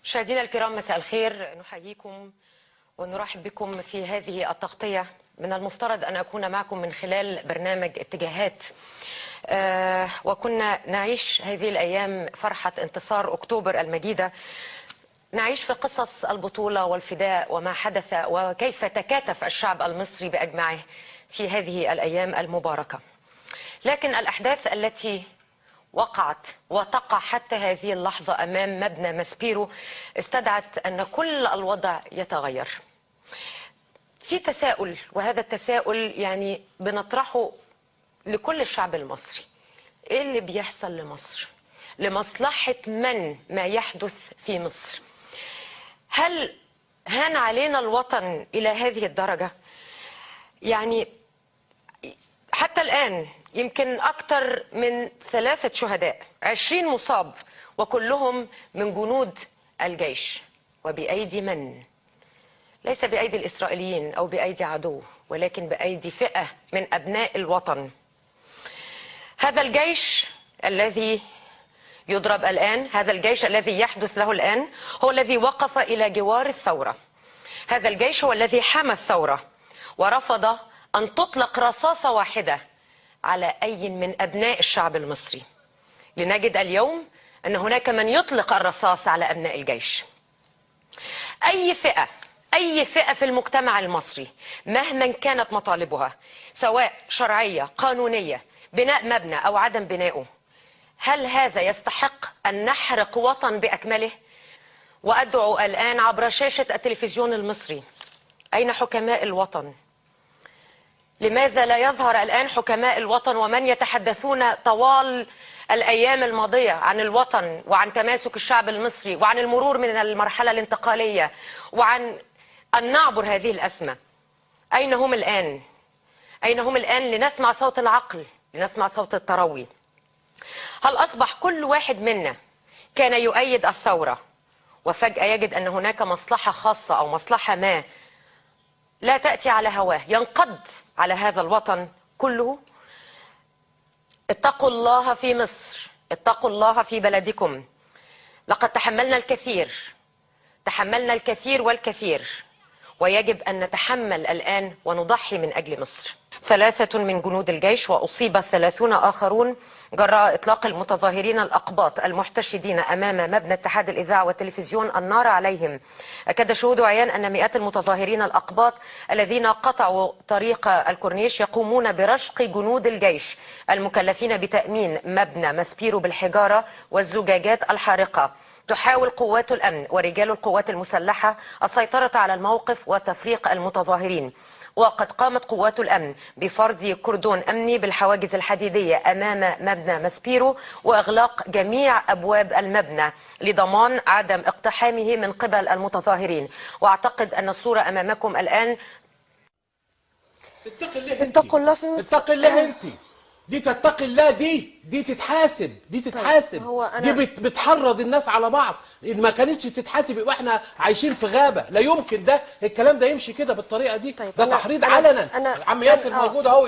مشاهدينا الكرام، مساء الخير. نحييكم ونرحب بكم في هذه التغطية. من المفترض أن أكون معكم من خلال برنامج اتجاهات، وكنا نعيش هذه الأيام فرحة انتصار أكتوبر المجيدة، نعيش في قصص البطولة والفداء وما حدث وكيف تكاتف الشعب المصري بأجمعه في هذه الأيام المباركة. لكن الأحداث التي وقعت وتقع حتى هذه اللحظة أمام مبنى ماسبيرو استدعت أن كل الوضع يتغير. في تساؤل، وهذا التساؤل يعني بنطرحه لكل الشعب المصري: إيه اللي بيحصل لمصر؟ لمصلحة من ما يحدث في مصر؟ هل هان علينا الوطن إلى هذه الدرجة؟ يعني حتى الآن يمكن أكثر من 3 شهداء، 20 مصاب، وكلهم من جنود الجيش. وبأيدي من؟ ليس بأيدي الإسرائيليين أو بأيدي عدو، ولكن بأيدي فئة من أبناء الوطن. هذا الجيش الذي يضرب الآن، هذا الجيش الذي يحدث له الآن، هو الذي وقف إلى جوار الثورة. هذا الجيش هو الذي حمى الثورة ورفض أن تطلق رصاصة واحدة على أي من أبناء الشعب المصري. لنجد اليوم أن هناك من يطلق الرصاص على أبناء الجيش. أي فئة في المجتمع المصري مهما كانت مطالبها، سواء شرعية قانونية، بناء مبنى أو عدم بنائه، هل هذا يستحق أن نحرق وطن بأكمله؟ وأدعو الآن عبر شاشة التلفزيون المصري: أين حكماء الوطن؟ لماذا لا يظهر الآن حكماء الوطن ومن يتحدثون طوال الأيام الماضية عن الوطن وعن تماسك الشعب المصري وعن المرور من المرحلة الانتقالية وعن أن نعبر هذه الأزمة؟ أين هم الآن؟ أين هم الآن لنسمع صوت العقل، لنسمع صوت التروي؟ هل أصبح كل واحد منا كان يؤيد الثورة وفجأة يجد أن هناك مصلحة خاصة أو مصلحة ما لا تأتي على هواه ينقض على هذا الوطن كله؟ اتقوا الله في مصر، اتقوا الله في بلدكم. لقد تحملنا الكثير والكثير، ويجب أن نتحمل الآن ونضحي من أجل مصر. 3 من جنود الجيش وأصيب 30 آخرون جراء إطلاق المتظاهرين الأقباط المحتشدين أمام مبنى اتحاد الإذاعة والتلفزيون النار عليهم. أكد شهود عيان أن مئات المتظاهرين الأقباط الذين قطعوا طريق الكورنيش يقومون برشق جنود الجيش المكلفين بتأمين مبنى ماسبيرو بالحجارة والزجاجات الحارقة. تحاول قوات الأمن ورجال القوات المسلحة السيطرة على الموقف وتفريق المتظاهرين، وقد قامت قوات الأمن بفرض كردون أمني بالحواجز الحديدية أمام مبنى ماسبيرو وإغلاق جميع أبواب المبنى لضمان عدم اقتحامه من قبل المتظاهرين. وأعتقد أن الصورة أمامكم الآن. اتقوا الله في مصر. اتقي الله انت. دي تتقي الله، دي تتحاسب، دي بتحرض الناس على بعض. ان ما كانتش تتحاسب يبقى احنا عايشين في غابه. لا يمكن ده الكلام ده يمشي كده بالطريقه دي. ده تحريض علنا. عم ياسر موجود اهو.